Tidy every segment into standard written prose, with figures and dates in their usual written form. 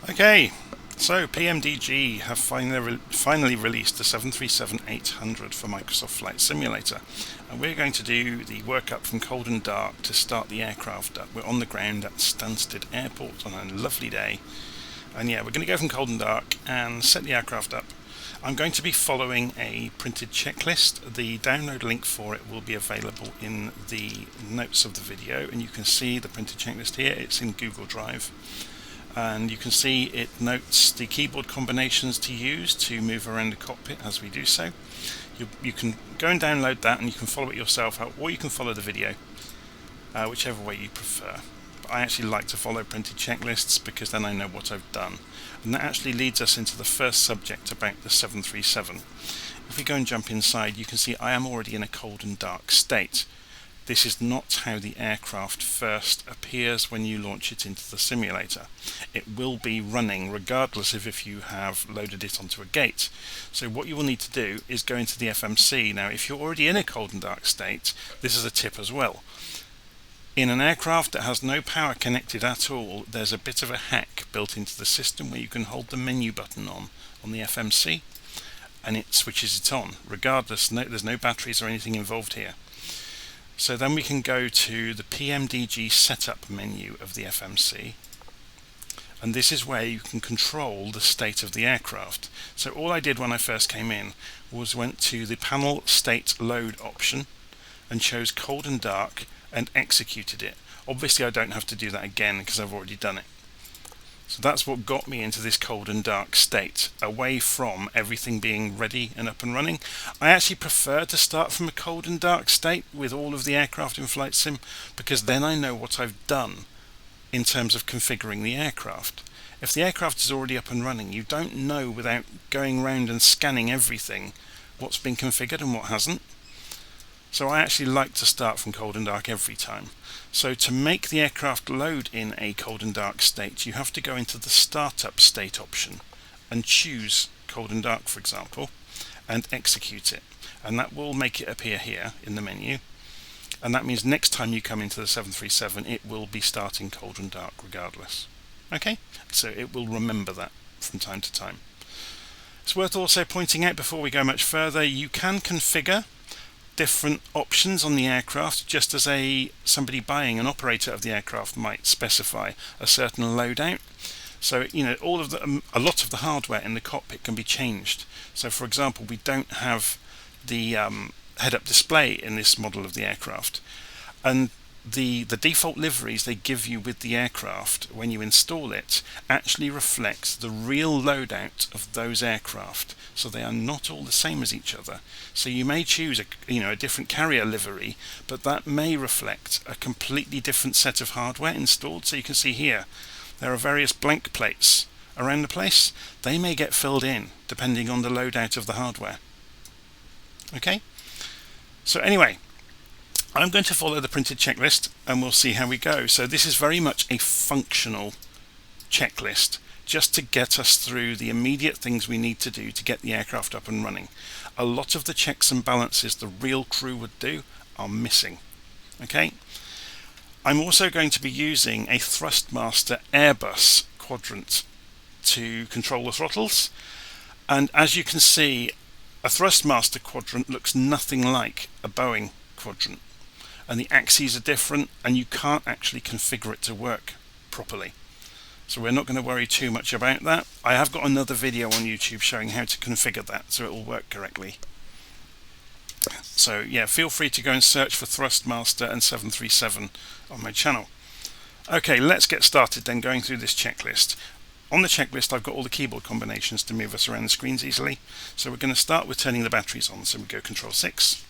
Okay, so PMDG have finally released the 737-800 for Microsoft Flight Simulator, and we're going to do the workup from cold and dark to start the aircraft up. We're on the ground at Stansted Airport on a lovely day, and yeah, we're going to go from cold and dark and set the aircraft up. I'm going to be following a printed checklist. The download link for it will be available in the notes of the video, and you can see the printed checklist here. It's in Google Drive. And you can see it notes the keyboard combinations to use to move around the cockpit as we do so. You can go and download that and you can follow it yourself out, or you can follow the video, whichever way you prefer. But I actually like to follow printed checklists because then I know what I've done. And that actually leads us into the first subject about the 737. If we go and jump inside, you can see I am already in a cold and dark state. This is not how the aircraft first appears when you launch it into the simulator. It will be running regardless of if you have loaded it onto a gate. So what you will need to do is go into the FMC. Now if you're already in a cold and dark state, this is a tip as well. In an aircraft that has no power connected at all, there's a bit of a hack built into the system where you can hold the menu button on the FMC and it switches it on. Regardless, there's no batteries or anything involved here. So then we can go to the PMDG setup menu of the FMC, and this is where you can control the state of the aircraft. So all I did when I first came in was went to the panel state load option and chose cold and dark and executed it. Obviously I don't have to do that again because I've already done it. So that's what got me into this cold and dark state, away from everything being ready and up and running. I actually prefer to start from a cold and dark state with all of the aircraft in Flight Sim, because then I know what I've done in terms of configuring the aircraft. If the aircraft is already up and running, you don't know without going around and scanning everything what's been configured and what hasn't. So I actually like to start from cold and dark every time. So to make the aircraft load in a cold and dark state, you have to go into the startup state option and choose cold and dark, for example, and execute it. And that will make it appear here in the menu. And that means next time you come into the 737, it will be starting cold and dark regardless. Okay, so it will remember that from time to time. It's worth also pointing out before we go much further, you can configure different options on the aircraft, just as somebody buying an operator of the aircraft might specify a certain loadout. So a lot of the hardware in the cockpit can be changed. So for example, we don't have the head-up display in this model of the aircraft, and the default liveries they give you with the aircraft when you install it actually reflect the real loadout of those aircraft, so they are not all the same as each other. So you may choose a different carrier livery, but that may reflect a completely different set of hardware installed. So you can see here there are various blank plates around the place. They may get filled in depending on the loadout of the hardware. Okay, so anyway, I'm going to follow the printed checklist and we'll see how we go. So this is very much a functional checklist, just to get us through the immediate things we need to do to get the aircraft up and running. A lot of the checks and balances the real crew would do are missing. Okay, I'm also going to be using a Thrustmaster Airbus quadrant to control the throttles, and as you can see, a Thrustmaster quadrant looks nothing like a Boeing quadrant, and the axes are different and you can't actually configure it to work properly. So we're not going to worry too much about that. I have got another video on YouTube showing how to configure that so it will work correctly. So yeah, feel free to go and search for Thrustmaster and 737 on my channel. Okay, let's get started then going through this checklist. On the checklist I've got all the keyboard combinations to move us around the screens easily. So we're going to start with turning the batteries on. So we go Control 6,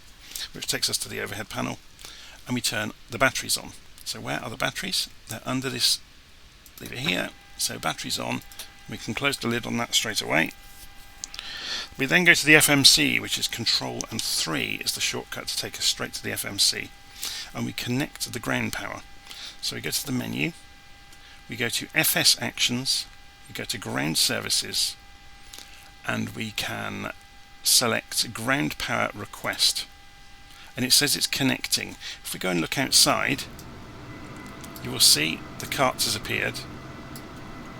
which takes us to the overhead panel, and we turn the batteries on. So where are the batteries? They're under this lever here. So batteries on. We can close the lid on that straight away. We then go to the FMC, which is Control and 3 is the shortcut to take us straight to the FMC, and we connect the ground power. So we go to the menu, we go to FS Actions, we go to Ground Services, and we can select Ground Power Request, and it says it's connecting. If we go and look outside, you will see the cart has appeared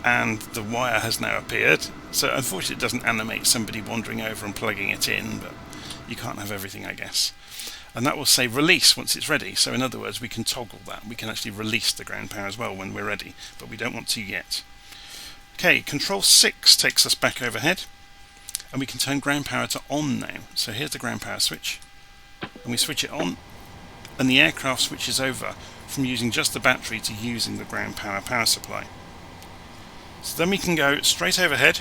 and the wire has now appeared. So unfortunately it doesn't animate somebody wandering over and plugging it in, but you can't have everything, I guess. And that will say release once it's ready. So in other words, we can toggle that. We can actually release the ground power as well when we're ready, but we don't want to yet. Okay, control 6 takes us back overhead, and we can turn ground power to on now. So here's the ground power switch, and we switch it on, and the aircraft switches over from using just the battery to using the ground power supply. So then we can go straight overhead.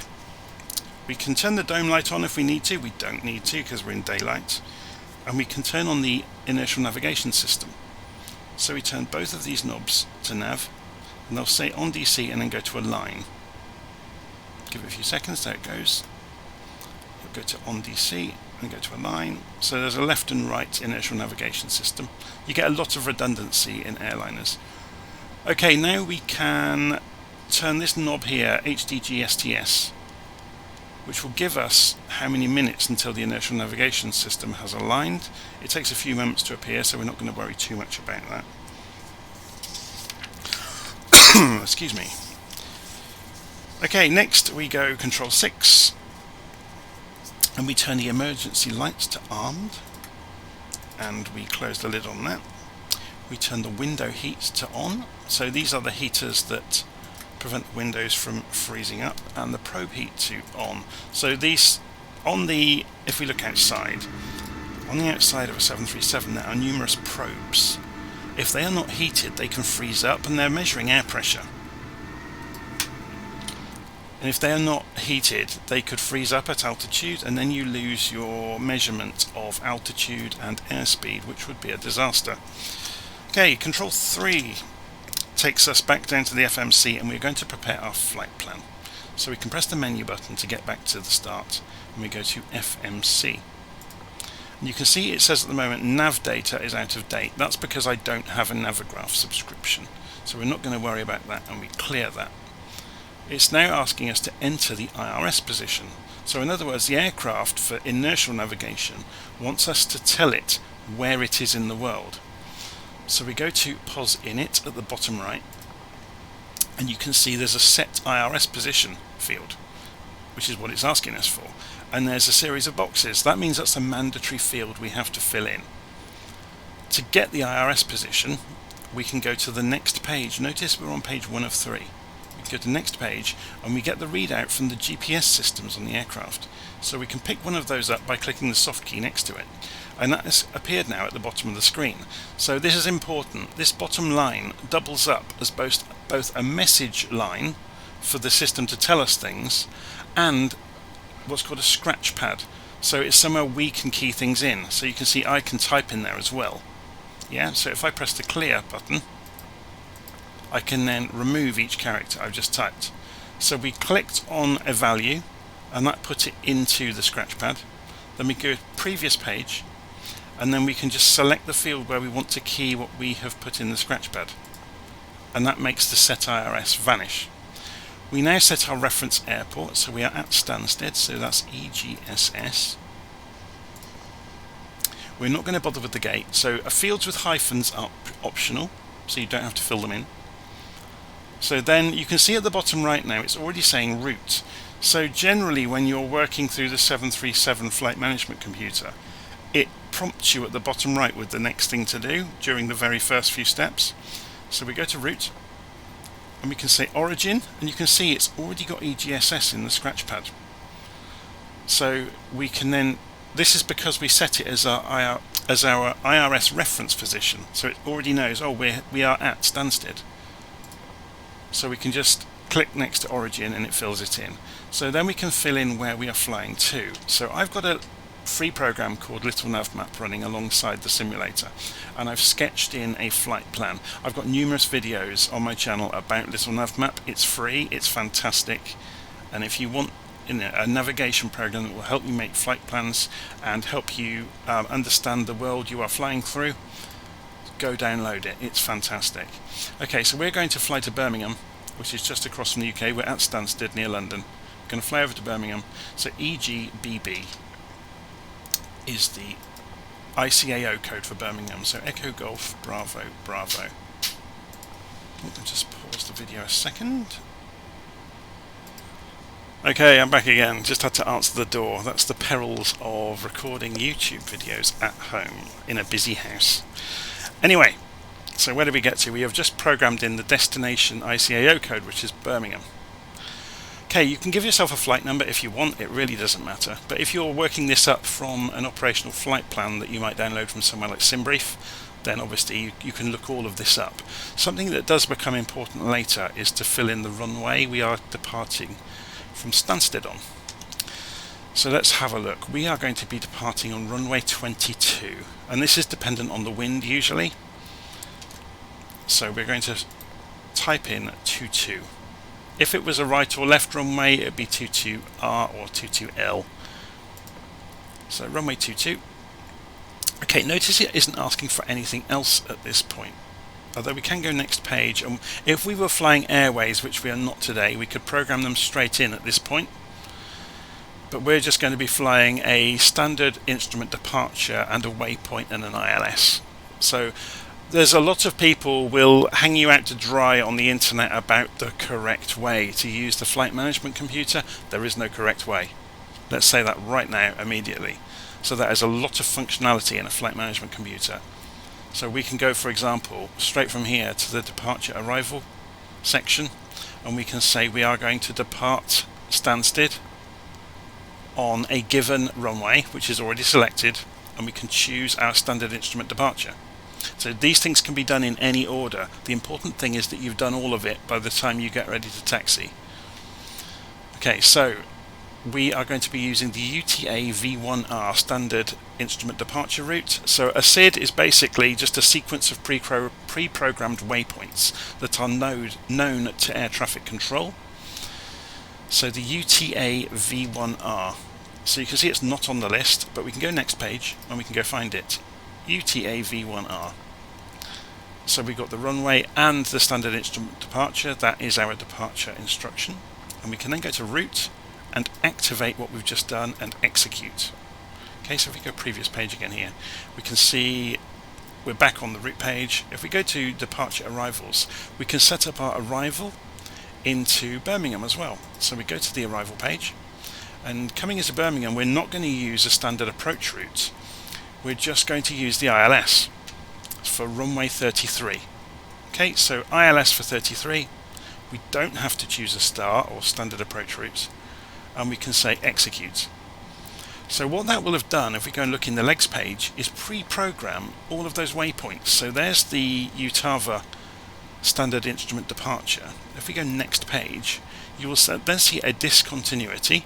We can turn the dome light on if we need to. We don't need to because we're in daylight. And we can turn on the inertial navigation system. So we turn both of these knobs to nav, and they'll say on DC and then go to a line. Give it a few seconds, there it goes. We'll go to on DC and go to a line. So there's a left and right inertial navigation system. You get a lot of redundancy in airliners. Okay, now we can turn this knob here, HDG STS, which will give us how many minutes until the inertial navigation system has aligned. It takes a few moments to appear, so we're not going to worry too much about that. Excuse me. Okay, next we go control 6, and we turn the emergency lights to armed, and we close the lid on that. We turn the window heat to on, so these are the heaters that prevent the windows from freezing up, and the probe heat to on. So these, if we look outside, on the outside of a 737 there are numerous probes. If they are not heated, they can freeze up, and they're measuring air pressure. And if they are not heated, they could freeze up at altitude, and then you lose your measurement of altitude and airspeed, which would be a disaster. Okay, control 3 takes us back down to the FMC, and we're going to prepare our flight plan. So we can press the menu button to get back to the start, and we go to FMC. And you can see it says at the moment nav data is out of date. That's because I don't have a Navigraph subscription, so we're not going to worry about that, and we clear that. It's now asking us to enter the IRS position. So in other words, the aircraft for inertial navigation wants us to tell it where it is in the world. So we go to POS init at the bottom right, and you can see there's a set IRS position field, which is what it's asking us for. And there's a series of boxes. That means that's a mandatory field we have to fill in. To get the IRS position, we can go to the next page. Notice we're on page 1 of 3. We go to next page, and we get the readout from the GPS systems on the aircraft. So we can pick one of those up by clicking the soft key next to it. And that has appeared now at the bottom of the screen. So this is important. This bottom line doubles up as both a message line for the system to tell us things, and what's called a scratch pad. So it's somewhere we can key things in. So you can see I can type in there as well. Yeah, so if I press the clear button, I can then remove each character I've just typed. So we clicked on a value, and that put it into the scratch pad. Then we go to previous page, and then we can just select the field where we want to key what we have put in the scratch pad, and that makes the set IRS vanish. We now set our reference airport, so we are at Stansted, so that's EGSS. We're not going to bother with the gate, so fields with hyphens are optional, so you don't have to fill them in. So then you can see at the bottom right now it's already saying route. So generally when you're working through the 737 flight management computer, it prompts you at the bottom right with the next thing to do during the very first few steps. So we go to route, and we can say origin, and you can see it's already got EGSS in the scratch pad. So we can then, this is because we set it as our IRS reference position, so it already knows, oh, we are at Stansted. So we can just click next to origin and it fills it in. So then we can fill in where we are flying to. So I've got a free program called Little Nav Map running alongside the simulator, and I've sketched in a flight plan. I've got numerous videos on my channel about Little Nav Map. It's free, it's fantastic, and if you want a navigation program that will help you make flight plans and help you understand the world you are flying through, go download it. It's fantastic. Okay, so we're going to fly to Birmingham, which is just across from the UK. We're at Stansted near London. We're going to fly over to Birmingham. So EGBB is the ICAO code for Birmingham. So Echo Golf Bravo Bravo. I'll just pause the video a second. Okay, I'm back again. Just had to answer the door. That's the perils of recording YouTube videos at home in a busy house. Anyway, so where did we get to? We have just programmed in the destination ICAO code, which is Birmingham. Okay, you can give yourself a flight number if you want, it really doesn't matter. But if you're working this up from an operational flight plan that you might download from somewhere like SimBrief, then obviously you can look all of this up. Something that does become important later is to fill in the runway we are departing from Stansted on. So let's have a look. We are going to be departing on runway 22, and this is dependent on the wind usually. So we're going to type in 22. If it was a right or left runway, it would be 22R or 22L. So runway 22. Okay, notice it isn't asking for anything else at this point. Although we can go next page, and if we were flying airways, which we are not today, we could program them straight in at this point. But we're just going to be flying a standard instrument departure and a waypoint and an ILS. So there's a lot of people will hang you out to dry on the internet about the correct way to use the flight management computer. There is no correct way. Let's say that right now, immediately. So that is a lot of functionality in a flight management computer. So we can go, for example, straight from here to the departure arrival section, and we can say we are going to depart Stansted on a given runway, which is already selected, and we can choose our standard instrument departure. So these things can be done in any order. The important thing is that you've done all of it by the time you get ready to taxi. Okay, so we are going to be using the UTA V1R standard instrument departure route. So a SID is basically just a sequence of pre-programmed waypoints that are known to air traffic control. So the UTA V1R. So you can see it's not on the list, but we can go next page and we can go find it. UTA V1R. So we've got the runway and the standard instrument departure. That is our departure instruction. And we can then go to route and activate what we've just done and execute. Okay, so if we go previous page again here, we can see we're back on the route page. If we go to departure arrivals, we can set up our arrival into Birmingham as well. So we go to the arrival page, and coming into Birmingham, we're not going to use a standard approach route. We're just going to use the ILS for runway 33. Okay, so ILS for 33. We don't have to choose a star or standard approach routes, and we can say execute. So what that will have done, if we go and look in the legs page, is pre-program all of those waypoints. So there's the UTAVA standard instrument departure. If we go next page, you will then see a discontinuity,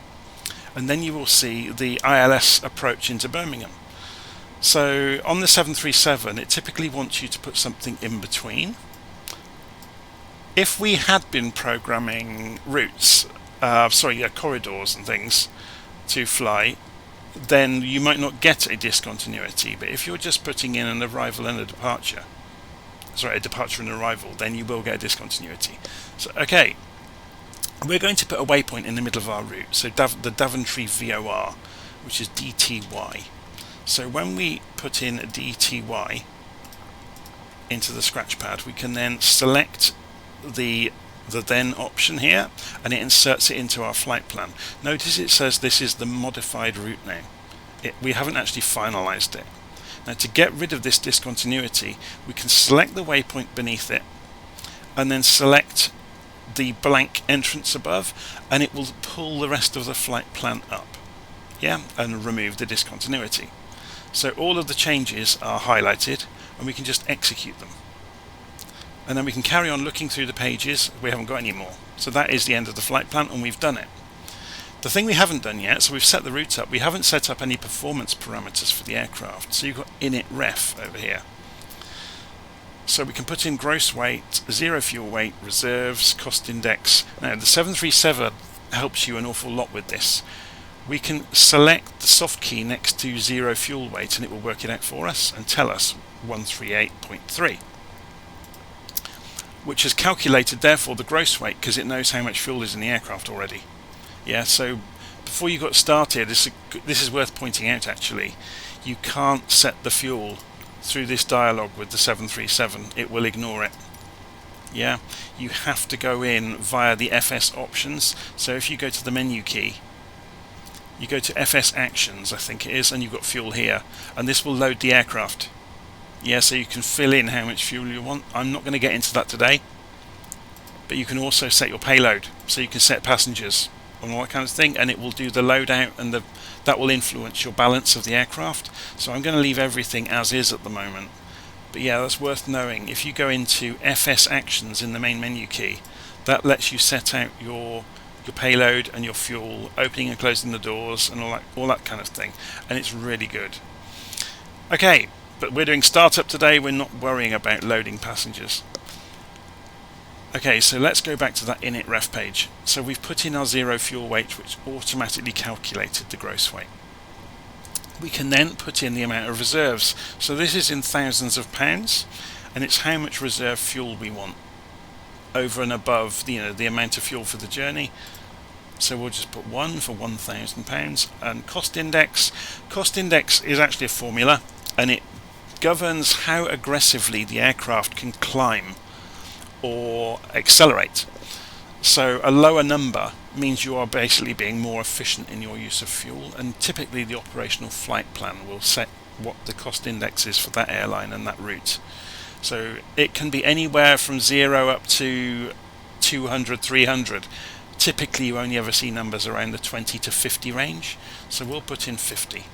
and then you will see the ILS approach into Birmingham. So on the 737, it typically wants you to put something in between. If we had been programming routes, corridors and things to fly, then you might not get a discontinuity. But if you're just putting in an arrival and a departure, a departure and arrival, then you will get a discontinuity. So, okay, we're going to put a waypoint in the middle of our route, so the Daventry VOR, which is DTY. So when we put in a DTY into the scratch pad, we can then select the then option here, and it inserts it into our flight plan. Notice it says this is the modified route now. We haven't actually finalized it. Now, to get rid of this discontinuity, we can select the waypoint beneath it and then select the blank entrance above, and it will pull the rest of the flight plan up, and remove the discontinuity. So all of the changes are highlighted, and we can just execute them. And then we can carry on looking through the pages. We haven't got any more. So that is the end of the flight plan, and we've done it. The thing we haven't done yet, so we've set the route up, we haven't set up any performance parameters for the aircraft. So you've got init ref over here. So we can put in gross weight, zero fuel weight, reserves, cost index. Now the 737 helps you an awful lot with this. We can select the soft key next to zero fuel weight, and it will work it out for us and tell us 138.3. which has calculated therefore the gross weight, because it knows how much fuel is in the aircraft already. So before you got started, this is worth pointing out actually, you can't set the fuel through this dialogue with the 737, it will ignore it. yeah, you have to go in via the FS options. So if you go to the menu key, you go to FS actions, I think it is, and you've got fuel here, and this will load the aircraft. Yeah, so you can fill in how much fuel you want. I'm not going to get into that today, but you can also set your payload, so you can set passengers and all that kind of thing, and it will do the loadout, and that will influence your balance of the aircraft. So I'm going to leave everything as is at the moment. But yeah, that's worth knowing. If you go into FS actions in the main menu key, that lets you set out your payload and your fuel, opening and closing the doors and all that kind of thing, and it's really good. Okay, but we're doing startup today, we're not worrying about loading passengers. Okay, so let's go back to that init ref page. So we've put in our zero fuel weight, which automatically calculated the gross weight. We can then put in the amount of reserves. So this is in thousands of pounds, and it's how much reserve fuel we want over and above the amount of fuel for the journey. So we'll just put 1 for £1,000. And cost index is actually a formula, and it governs how aggressively the aircraft can climb or accelerate. So a lower number means you are basically being more efficient in your use of fuel, and typically the operational flight plan will set what the cost index is for that airline and that route. So it can be anywhere from 0 up to 200, 300. Typically you only ever see numbers around the 20 to 50 range, so we'll put in 50.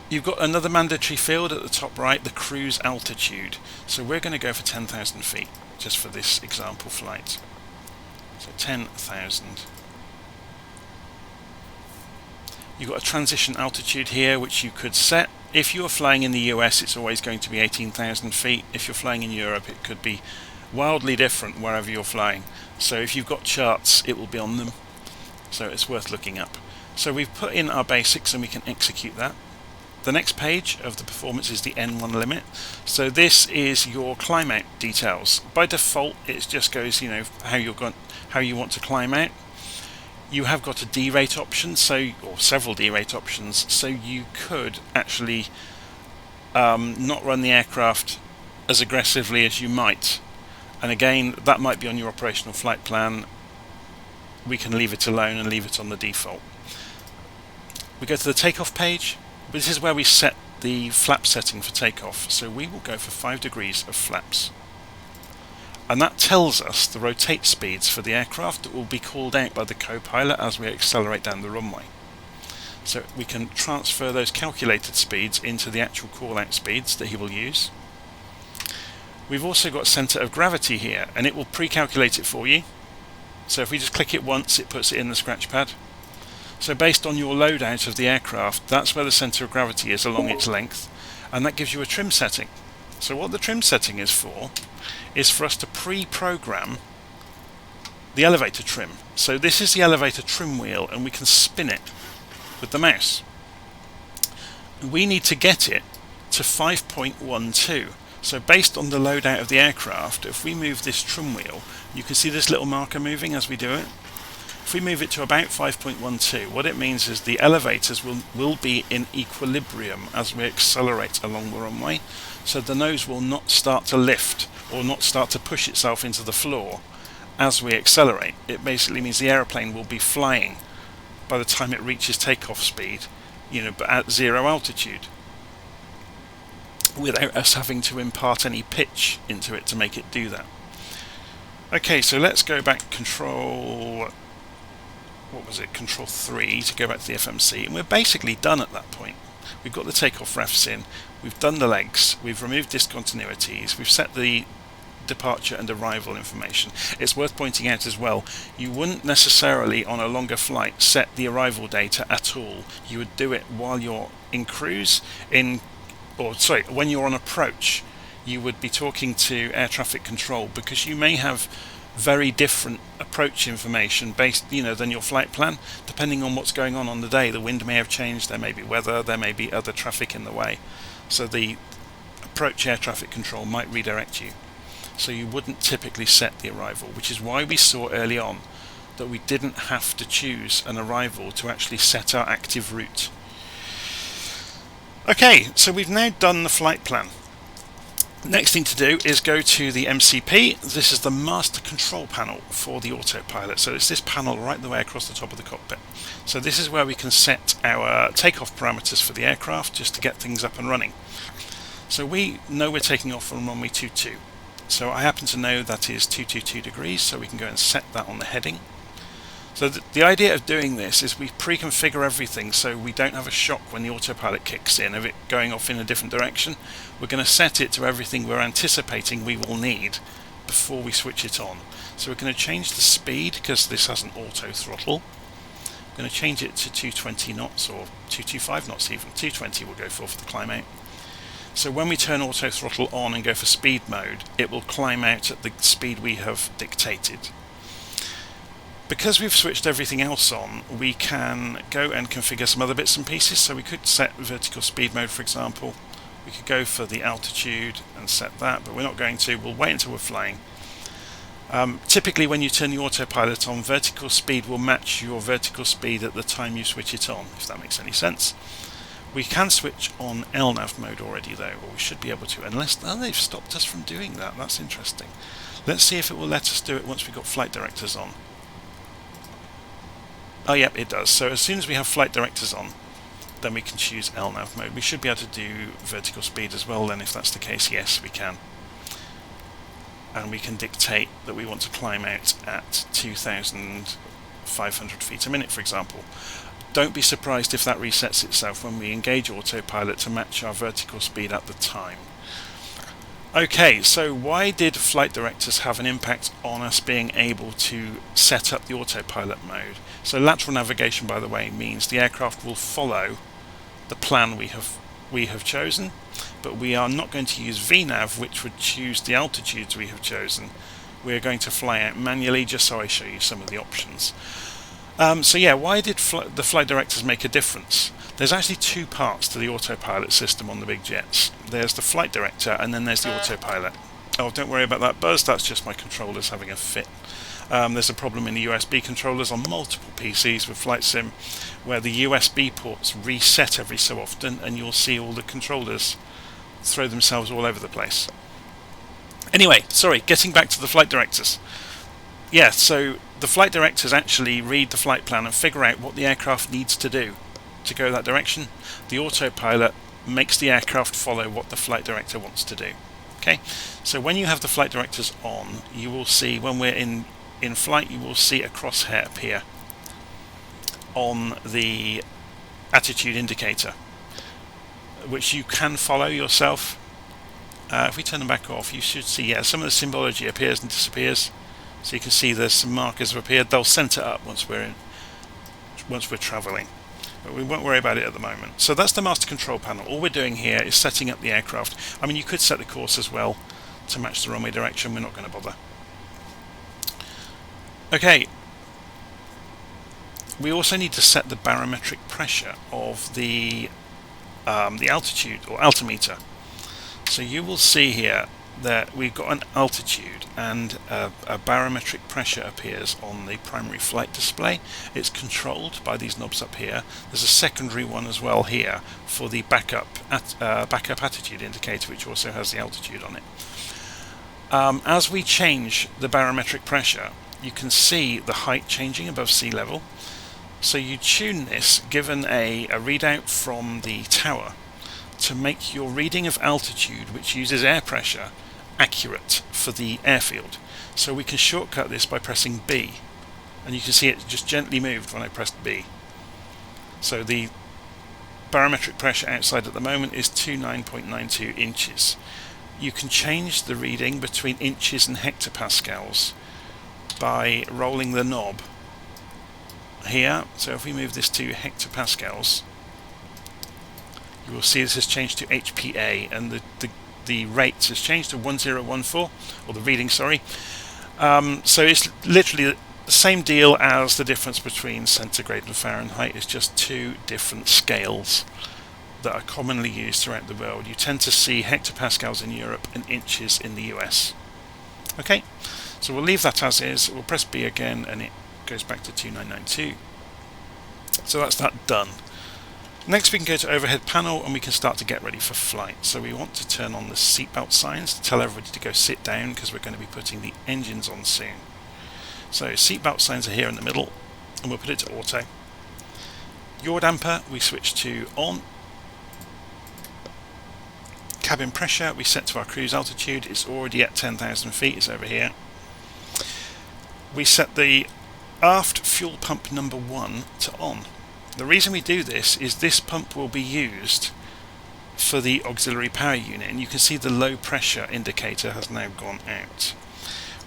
You've got another mandatory field at the top right, the cruise altitude. So we're going to go for 10,000 feet, just for this example flight. So 10,000. You've got a transition altitude here, which you could set. If you're flying in the US, it's always going to be 18,000 feet. If you're flying in Europe, it could be wildly different wherever you're flying. So if you've got charts, it will be on them. So it's worth looking up. So we've put in our basics and we can execute that. The next page of the performance is the N1 limit. So this is your climb out details. By default, it just goes, how you want to climb out. You have got a derate option, or several derate options, so you could actually not run the aircraft as aggressively as you might. And again, that might be on your operational flight plan. We can leave it alone and leave it on the default. We go to the takeoff page. This is where we set the flap setting for takeoff. So we will go for 5 degrees of flaps. And that tells us the rotate speeds for the aircraft that will be called out by the co-pilot as we accelerate down the runway. So we can transfer those calculated speeds into the actual call-out speeds that he will use. We've also got centre of gravity here, and it will pre-calculate it for you. So if we just click it once, it puts it in the scratch pad. So based on your loadout of the aircraft, that's where the centre of gravity is along its length, and that gives you a trim setting. So what the trim setting is for us to pre-program the elevator trim. So this is the elevator trim wheel, and we can spin it with the mouse. We need to get it to 5.12. So based on the loadout of the aircraft, if we move this trim wheel, you can see this little marker moving as we do it. If we move it to about 5.12, what it means is the elevators will be in equilibrium as we accelerate along the runway. So the nose will not start to lift or not start to push itself into the floor as we accelerate. It basically means the aeroplane will be flying by the time it reaches takeoff speed, but at 0 altitude, without us having to impart any pitch into it to make it do that. Okay, so let's go back control 3 to go back to the FMC, and we're basically done at that point. We've got the takeoff refs in, we've done the legs, we've removed discontinuities, we've set the departure and arrival information. It's worth pointing out as well, you wouldn't necessarily on a longer flight set the arrival data at all. You would do it while you're in cruise, when you're on approach. You would be talking to air traffic control, because you may have very different approach information based than your flight plan, depending on what's going on the day. The wind may have changed, there may be weather, there may be other traffic in the way, so the approach air traffic control might redirect you. So you wouldn't typically set the arrival, which is why we saw early on that we didn't have to choose an arrival to actually set our active route. Okay, so we've now done the flight plan. Next thing to do is go to the MCP. This is the master control panel for the autopilot. So it's this panel right the way across the top of the cockpit. So this is where we can set our takeoff parameters for the aircraft just to get things up and running. So we know we're taking off from runway 22. So I happen to know that is 222 degrees, so we can go and set that on the heading. So the idea of doing this is we pre-configure everything so we don't have a shock when the autopilot kicks in of it going off in a different direction. We're going to set it to everything we're anticipating we will need before we switch it on. So we're going to change the speed because this has an auto throttle. I'm going to change it to 220 knots or 225 knots even. 220 we'll go for the climb out. So when we turn auto throttle on and go for speed mode, it will climb out at the speed we have dictated. Because we've switched everything else on, we can go and configure some other bits and pieces. So we could set vertical speed mode, for example. We could go for the altitude and set that, but we're not going to. We'll wait until we're flying. Typically when you turn the autopilot on, vertical speed will match your vertical speed at the time you switch it on, if that makes any sense. We can switch on LNAV mode already though, or we should be able to, unless they've stopped us from doing that. That's interesting. Let's see if it will let us do it once we've got flight directors on. Oh yep, it does. So as soon as we have flight directors on, then we can choose LNAV mode. We should be able to do vertical speed as well then, if that's the case. Yes, we can. And we can dictate that we want to climb out at 2,500 feet a minute, for example. Don't be surprised if that resets itself when we engage autopilot to match our vertical speed at the time. Okay, so why did flight directors have an impact on us being able to set up the autopilot mode? So lateral navigation, by the way, means the aircraft will follow the plan we have chosen, but we are not going to use VNAV, which would choose the altitudes we have chosen. We're going to fly out manually, just so I show you some of the options. So yeah, why did the flight directors make a difference? There's actually two parts to the autopilot system on the big jets. There's the flight director and then there's the autopilot. Oh, don't worry about that buzz, that's just my controllers having a fit. There's a problem in the USB controllers on multiple PCs with Flight Sim where the USB ports reset every so often and you'll see all the controllers throw themselves all over the place. Anyway, sorry, getting back to the flight directors. Yeah, so the flight directors actually read the flight plan and figure out what the aircraft needs to do to go that direction. The autopilot makes the aircraft follow what the flight director wants to do. Okay, so when you have the flight directors on, you will see when we're in flight, you will see a crosshair appear on the attitude indicator, which you can follow yourself. If we turn them back off, you should see, yeah, some of the symbology appears and disappears. So you can see there's some markers have appeared. They'll center up once we're traveling, but we won't worry about it at the moment. So that's the master control panel. All we're doing here is setting up the aircraft. I mean, you could set the course as well to match the runway direction. We're not going to bother. Okay. We also need to set the barometric pressure of the altitude or altimeter. So you will see here that we've got an altitude and a barometric pressure appears on the primary flight display. It's controlled by these knobs up here. There's a secondary one as well here for the backup attitude indicator, which also has the altitude on it. As we change the barometric pressure, you can see the height changing above sea level. So you tune this given a readout from the tower to make your reading of altitude, which uses air pressure, accurate for the airfield. So we can shortcut this by pressing B, and you can see it just gently moved when I pressed B. So the barometric pressure outside at the moment is 29.92 inches. You can change the reading between inches and hectopascals by rolling the knob here. So if we move this to hectopascals, you will see this has changed to HPA, and the rate has changed to 1014, or the reading, sorry. So it's literally the same deal as the difference between centigrade and Fahrenheit. It's just two different scales that are commonly used throughout the world. You tend to see hectopascals in Europe and inches in the US. Okay, so we'll leave that as is. We'll press B again and it goes back to 2992. So that's that done. Next we can go to overhead panel and we can start to get ready for flight. So we want to turn on the seatbelt signs to tell everybody to go sit down because we're going to be putting the engines on soon. So seatbelt signs are here in the middle and we'll put it to auto. Yaw damper we switch to on. Cabin pressure we set to our cruise altitude. It's already at 10,000 feet, it's over here. We set the aft fuel pump number 1 to on. The reason we do this is this pump will be used for the auxiliary power unit, and you can see the low pressure indicator has now gone out.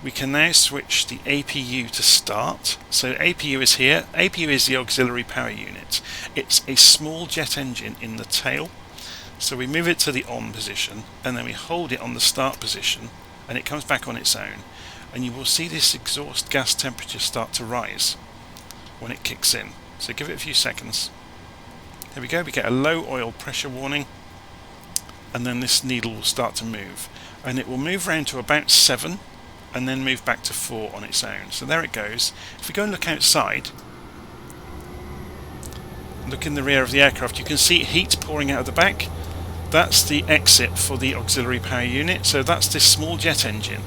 We can now switch the APU to start. So APU is here. APU is the auxiliary power unit. It's a small jet engine in the tail. So we move it to the on position and then we hold it on the start position and it comes back on its own, and you will see this exhaust gas temperature start to rise when it kicks in. So give it a few seconds. There we go, we get a low oil pressure warning, and then this needle will start to move, and it will move around to about 7 and then move back to 4 on its own. So there it goes. If we go and look outside, look in the rear of the aircraft, you can see heat pouring out of the back. That's the exit for the auxiliary power unit. So that's this small jet engine,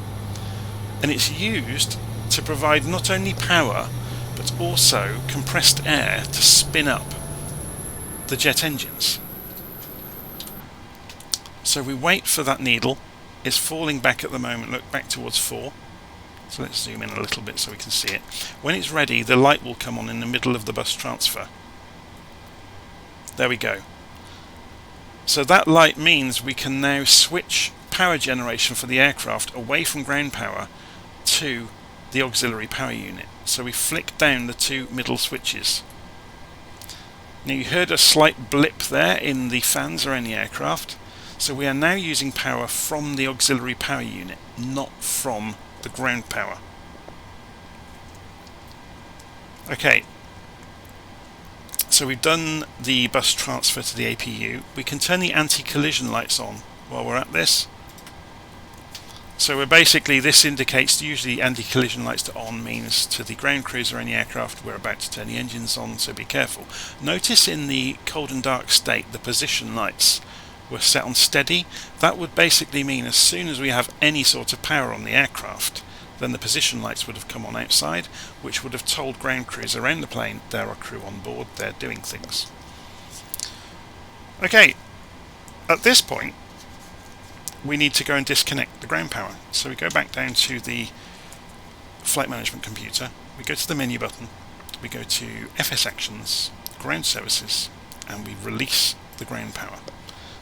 and it's used to provide not only power but also compressed air to spin up the jet engines. So we wait for that needle. It's falling back at the moment, look, back towards 4. So let's zoom in a little bit so we can see it. When it's ready, the light will come on in the middle of the bus transfer. There we go. So that light means we can now switch power generation for the aircraft away from ground power to the auxiliary power unit. So we flick down the 2 middle switches. Now you heard a slight blip there in the fans around the aircraft. So we are now using power from the auxiliary power unit, not from the ground power. Okay, so we've done the bus transfer to the APU. We can turn the anti-collision lights on while we're at this. So we're basically, this indicates usually anti-collision lights to on means to the ground crews or any aircraft we're about to turn the engines on, so be careful. Notice in the cold and dark state the position lights were set on steady. That would basically mean as soon as we have any sort of power on the aircraft, then the position lights would have come on outside, which would have told ground crews around the plane there are crew on board, they're doing things. Okay, at this point we need to go and disconnect the ground power. So we go back down to the flight management computer, we go to the menu button, we go to FS Actions, Ground Services, and we release the ground power.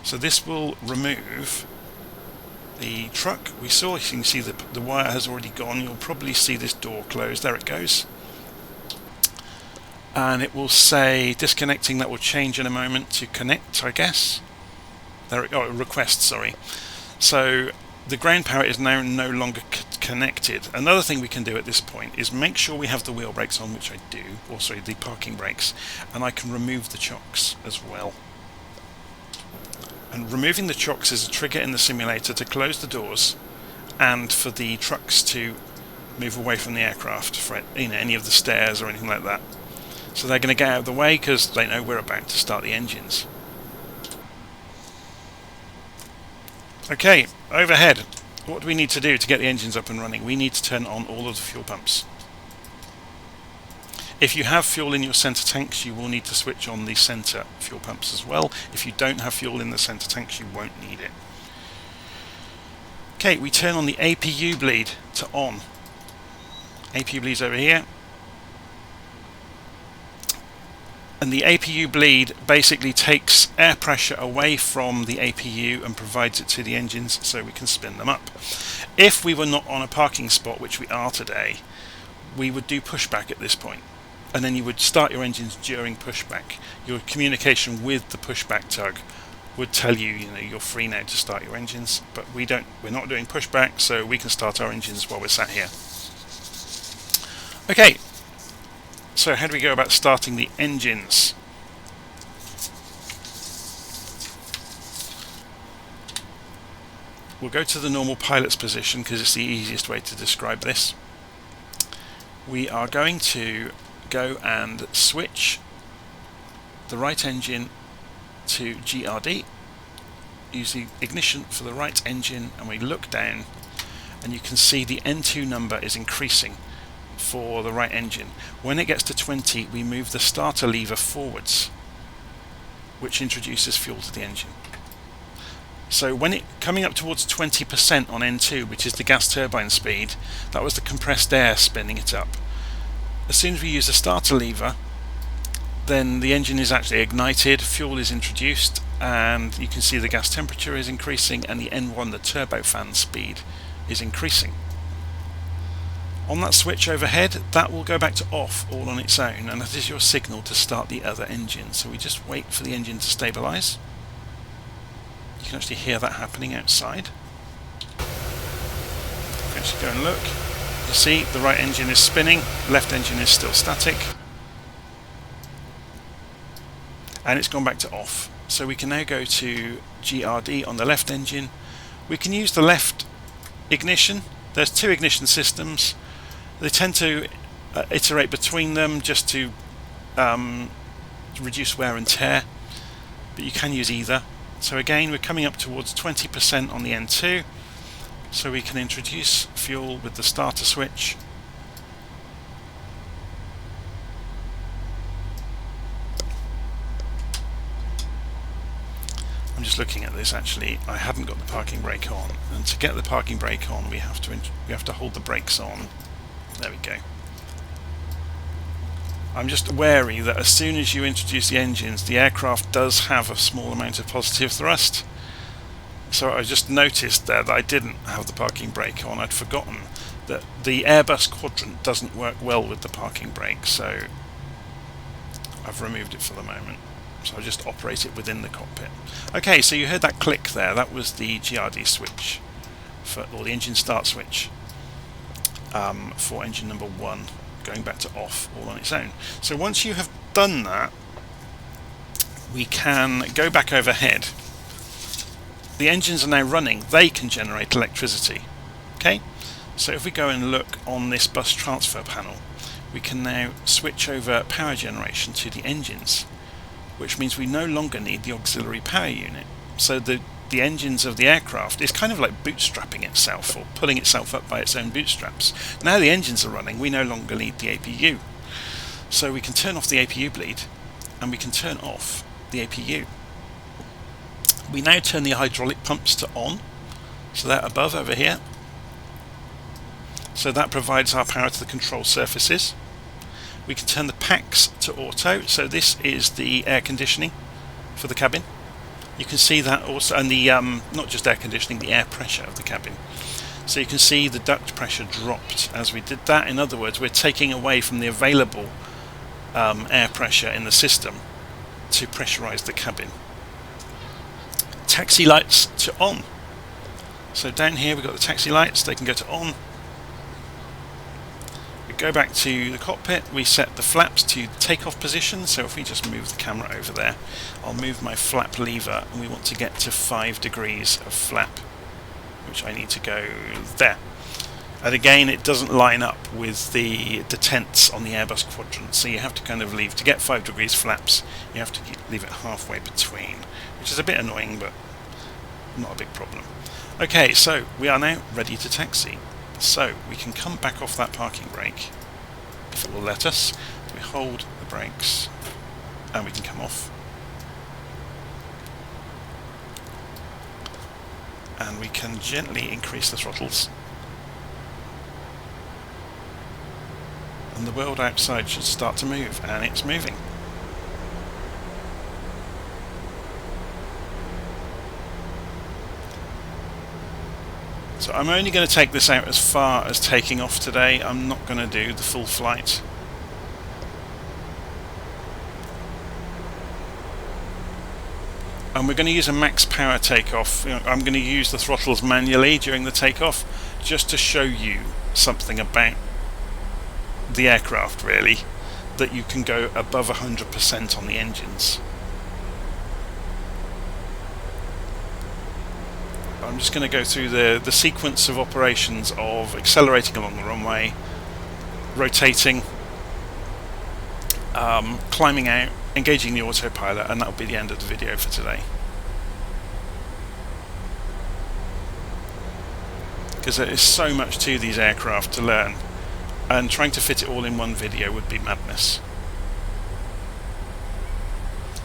So this will remove the truck. We saw, you can see the wire has already gone. You'll probably see this door closed. There it goes. And it will say disconnecting. That will change in a moment to connect, I guess. There it, oh, request, sorry. So the ground power is now no longer connected. Another thing we can do at this point is make sure we have the wheel brakes on, which I do, or sorry, the parking brakes, and I can remove the chocks as well. And removing the chocks is a trigger in the simulator to close the doors and for the trucks to move away from the aircraft for any of the stairs or anything like that. So they're going to get out of the way because they know we're about to start the engines. Okay, overhead. What do we need to do to get the engines up and running? We need to turn on all of the fuel pumps. If you have fuel in your center tanks, you will need to switch on the center fuel pumps as well. If you don't have fuel in the center tanks, you won't need it. Okay, we turn on the APU bleed to on. APU bleed's over here. And the APU bleed basically takes air pressure away from the APU and provides it to the engines so we can spin them up. If we were not on a parking spot, which we are today, we would do pushback at this point. And then you would start your engines during pushback. Your communication with the pushback tug would tell you, you're free now to start your engines, but we're not doing pushback, so we can start our engines while we're sat here. Okay, so how do we go about starting the engines? We'll go to the normal pilot's position because it's the easiest way to describe this. We are going to go and switch the right engine to GRD, use the ignition for the right engine, and we look down and you can see the N2 number is increasing for the right engine. When it gets to 20, we move the starter lever forwards, which introduces fuel to the engine. So when it coming up towards 20% on N2, which is the gas turbine speed, that was the compressed air spinning it up. As soon as we use the starter lever, then the engine is actually ignited, fuel is introduced, and you can see the gas temperature is increasing and the N1, the turbofan speed, is increasing. On that switch overhead, that will go back to off all on its own, and that is your signal to start the other engine. So we just wait for the engine to stabilize. You can actually hear that happening outside. If we actually go and look, you see the right engine is spinning, left engine is still static, and it's gone back to off. So we can now go to GRD on the left engine. We can use the left ignition. There's two ignition systems. They tend to iterate between them just to reduce wear and tear, but you can use either. So again, we're coming up towards 20% on the N2, so we can introduce fuel with the starter switch. I'm just looking at this. Actually, I haven't got the parking brake on, and to get the parking brake on, we have to hold the brakes on. There we go. I'm just wary that as soon as you introduce the engines, the aircraft does have a small amount of positive thrust. So I just noticed there that I didn't have the parking brake on. I'd forgotten that the Airbus quadrant doesn't work well with the parking brake, so I've removed it for the moment. So I'll just operate it within the cockpit. Okay, so you heard that click there. That was the GRD switch, or the engine start switch for engine number 1, going back to off all on its own. So once you have done that, we can go back overhead. The engines are now running. They can generate electricity. Okay, so if we go and look on this bus transfer panel, we can now switch over power generation to the engines, which means we no longer need the auxiliary power unit. So the engines of the aircraft is kind of like bootstrapping itself, or pulling itself up by its own bootstraps. Now the engines are running, we no longer need the APU. So we can turn off the APU bleed, and we can turn off the APU. We now turn the hydraulic pumps to on, so they're above over here. So that provides our power to the control surfaces. We can turn the packs to auto, so this is the air conditioning for the cabin. You can see that also, and the not just air conditioning, the air pressure of the cabin. So you can see the duct pressure dropped as we did that. In other words, we're taking away from the available air pressure in the system to pressurize the cabin. Taxi lights to on. So down here we've got the taxi lights, they can go to on. We go back to the cockpit, we set the flaps to takeoff position. So if we just move the camera over there, I'll move my flap lever, and we want to get to 5 degrees of flap, which I need to go there. And again, it doesn't line up with the detents on the Airbus quadrant, so you have to kind of leave, to get 5 degrees flaps, you have to leave it halfway between, which is a bit annoying, but not a big problem. Okay, so we are now ready to taxi. So we can come back off that parking brake, if it will let us. We hold the brakes, and we can come off. And we can gently increase the throttles. And the world outside should start to move, and it's moving. So I'm only going to take this out as far as taking off today. I'm not going to do the full flight. And we're going to use a max power takeoff. I'm going to use the throttles manually during the takeoff, just to show you something about the aircraft, really, that you can go above 100% on the engines. I'm just going to go through the sequence of operations of accelerating along the runway, rotating, climbing out, engaging the autopilot, and that'll be the end of the video for today. Because there is so much to these aircraft to learn, and trying to fit it all in one video would be madness.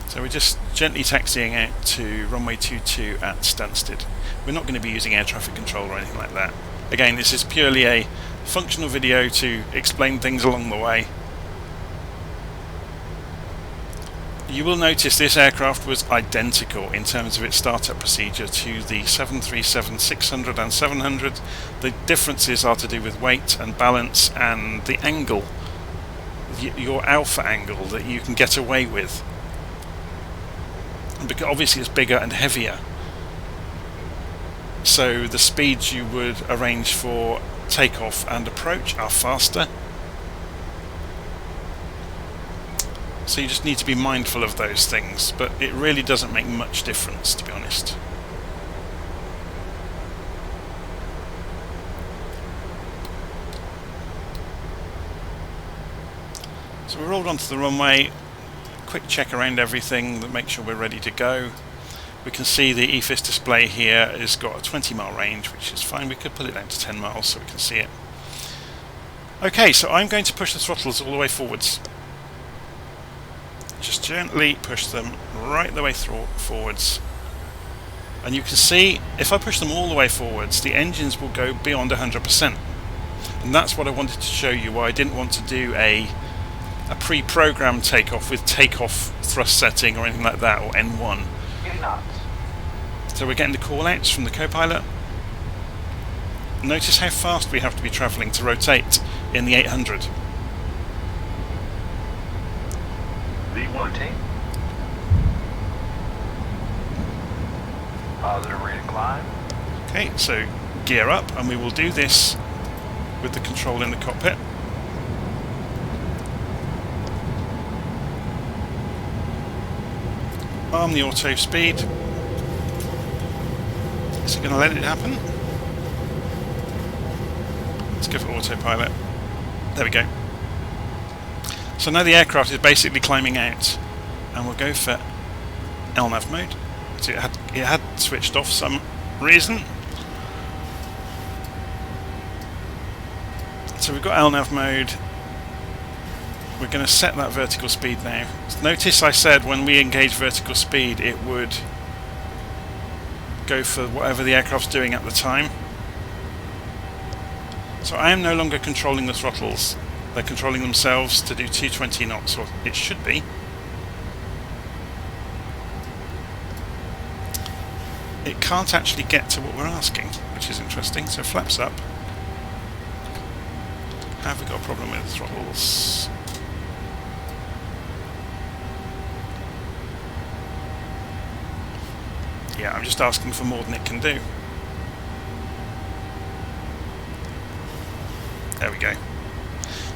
So we're just gently taxiing out to runway 22 at Stansted. We're not going to be using air traffic control or anything like that. Again, this is purely a functional video to explain things along the way. You will notice this aircraft was identical in terms of its startup procedure to the 737-600 and 700. The differences are to do with weight and balance and the angle, your alpha angle that you can get away with. Because obviously it's bigger and heavier, so the speeds you would arrange for takeoff and approach are faster. So you just need to be mindful of those things, but it really doesn't make much difference, to be honest. So we're rolled onto the runway. Quick check around everything that make sure we're ready to go. We can see the EFIS display here has got a 20-mile range, which is fine. We could pull it down to 10 miles so we can see it. Okay, so I'm going to push the throttles all the way forwards. Just gently push them right the way forwards. And you can see, if I push them all the way forwards, the engines will go beyond 100%. And that's what I wanted to show you, why I didn't want to do a pre-programmed takeoff with takeoff thrust setting or anything like that, or N1. So we're getting the call-outs from the co-pilot. Notice how fast we have to be travelling to rotate in the 800. V1. Positive rate of climb. Okay, so gear up, and we will do this with the control in the cockpit. Arm the auto speed. Is it going to let it happen? Let's go for autopilot. There we go. So now the aircraft is basically climbing out, and we'll go for LNAV mode. So it had switched off for some reason. So we've got LNAV mode. We're going to set that vertical speed now. Notice I said when we engage vertical speed it would go for whatever the aircraft's doing at the time. So I am no longer controlling the throttles. They're controlling themselves to do 220 knots, or it should be. It can't actually get to what we're asking, which is interesting. So flaps up. Have we got a problem with the throttles? Yeah, I'm just asking for more than it can do. There we go.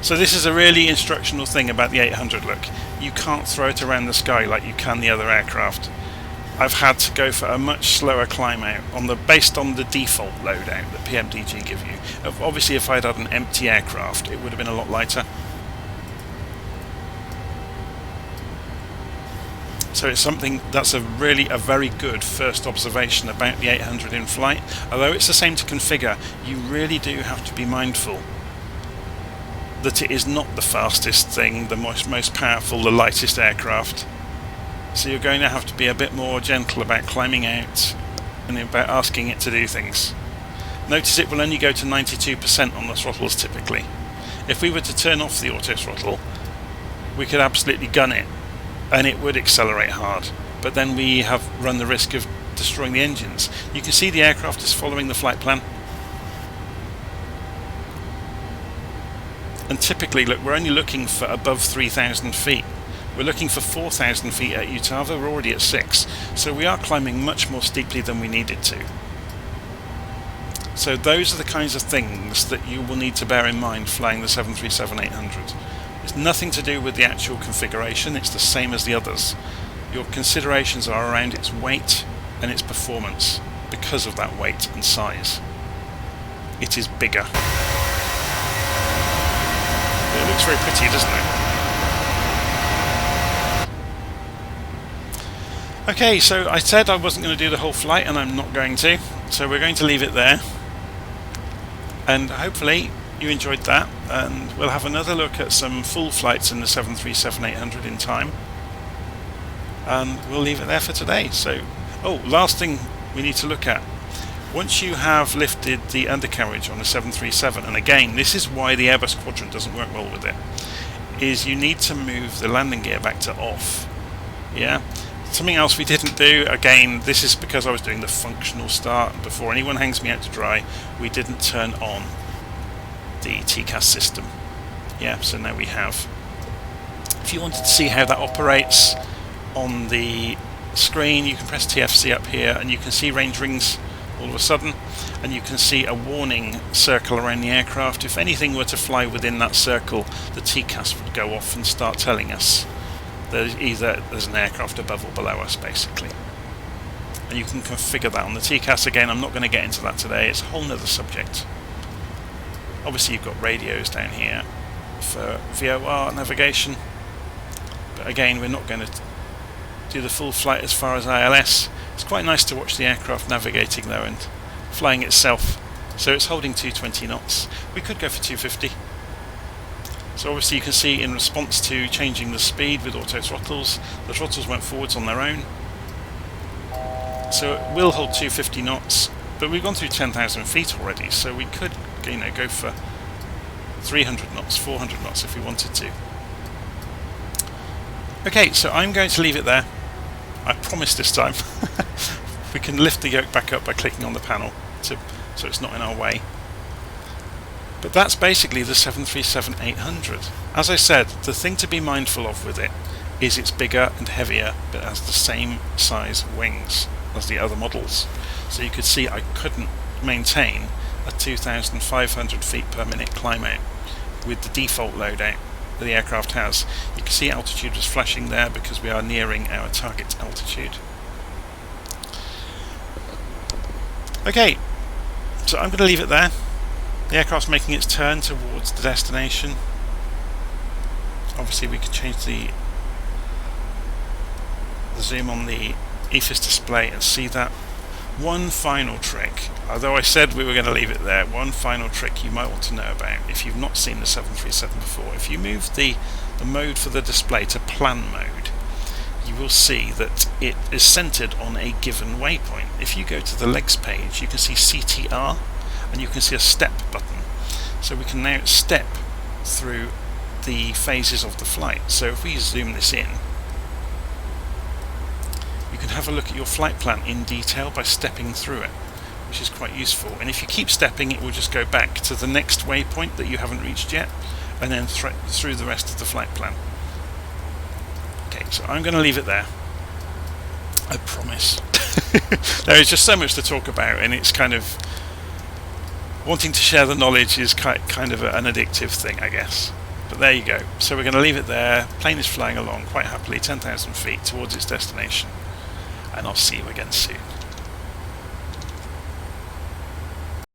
So this is a really instructional thing about the 800 look. You can't throw it around the sky like you can the other aircraft. I've had to go for a much slower climb out based on the default loadout that PMDG give you. Obviously if I'd had an empty aircraft it would have been a lot lighter. So it's something that's a very good first observation about the 800 in flight. Although it's the same to configure, you really do have to be mindful that it is not the fastest thing, the most powerful, the lightest aircraft. So you're going to have to be a bit more gentle about climbing out and about asking it to do things. Notice it will only go to 92% on the throttles typically. If we were to turn off the auto throttle, we could absolutely gun it and it would accelerate hard, but then we have run the risk of destroying the engines. You can see the aircraft is following the flight plan. And typically, look, we're only looking for above 3,000 feet. We're looking for 4,000 feet at Utava, we're already at 6. So we are climbing much more steeply than we needed to. So those are the kinds of things that you will need to bear in mind flying the 737-800. It's nothing to do with the actual configuration, it's the same as the others. Your considerations are around its weight and its performance because of that weight and size. It is bigger. It looks very pretty, doesn't it? Okay, so I said I wasn't going to do the whole flight, and I'm not going to, so we're going to leave it there, and hopefully you enjoyed that, and we'll have another look at some full flights in the 737-800 in time, and we'll leave it there for today. So, last thing we need to look at, once you have lifted the undercarriage on a 737, and again this is why the Airbus quadrant doesn't work well with it, is you need to move the landing gear back to off. Yeah. Something else we didn't do, again this is because I was doing the functional start, and before anyone hangs me out to dry, we didn't turn on the TCAS system. Yeah, so now we have. If you wanted to see how that operates on the screen, you can press TFC up here and you can see range rings all of a sudden, and you can see a warning circle around the aircraft. If anything were to fly within that circle, the TCAS would go off and start telling us that either there's an aircraft above or below us, basically. And you can configure that on the TCAS. Again, I'm not going to get into that today, it's a whole nother subject. Obviously you've got radios down here for VOR navigation, but again we're not going to do the full flight as far as ILS. It's quite nice to watch the aircraft navigating though and flying itself. So it's holding 220 knots. We could go for 250. So obviously you can see in response to changing the speed with auto throttles, the throttles went forwards on their own. So it will hold 250 knots, but we've gone through 10,000 feet already, so we could, go for 300 knots, 400 knots if we wanted to. Okay, so I'm going to leave it there. I promise this time. We can lift the yoke back up by clicking on the panel so it's not in our way. But that's basically the 737-800. As I said, the thing to be mindful of with it is it's bigger and heavier, but has the same size wings as the other models. So you could see I couldn't maintain a 2,500 feet per minute climb out with the default loadout that the aircraft has. You can see altitude was flashing there because we are nearing our target altitude. Okay, so I'm going to leave it there. The aircraft's making its turn towards the destination. Obviously we can change the zoom on the EFIS display and see that. One final trick, although I said we were going to leave it there, one final trick you might want to know about if you've not seen the 737 before. If you move the mode for the display to plan mode, you will see that it is centered on a given waypoint. If you go to the legs page, you can see CTR and you can see a step button. So we can now step through the phases of the flight. So if we zoom this in, you can have a look at your flight plan in detail by stepping through it, which is quite useful. And if you keep stepping, it will just go back to the next waypoint that you haven't reached yet, and then through the rest of the flight plan. Okay, so I'm going to leave it there. I promise. There is just so much to talk about, and it's kind of wanting to share the knowledge is kind of an addictive thing, I guess. But there you go. So we're going to leave it there. Plane is flying along quite happily, 10,000 feet towards its destination. And I'll see you again soon.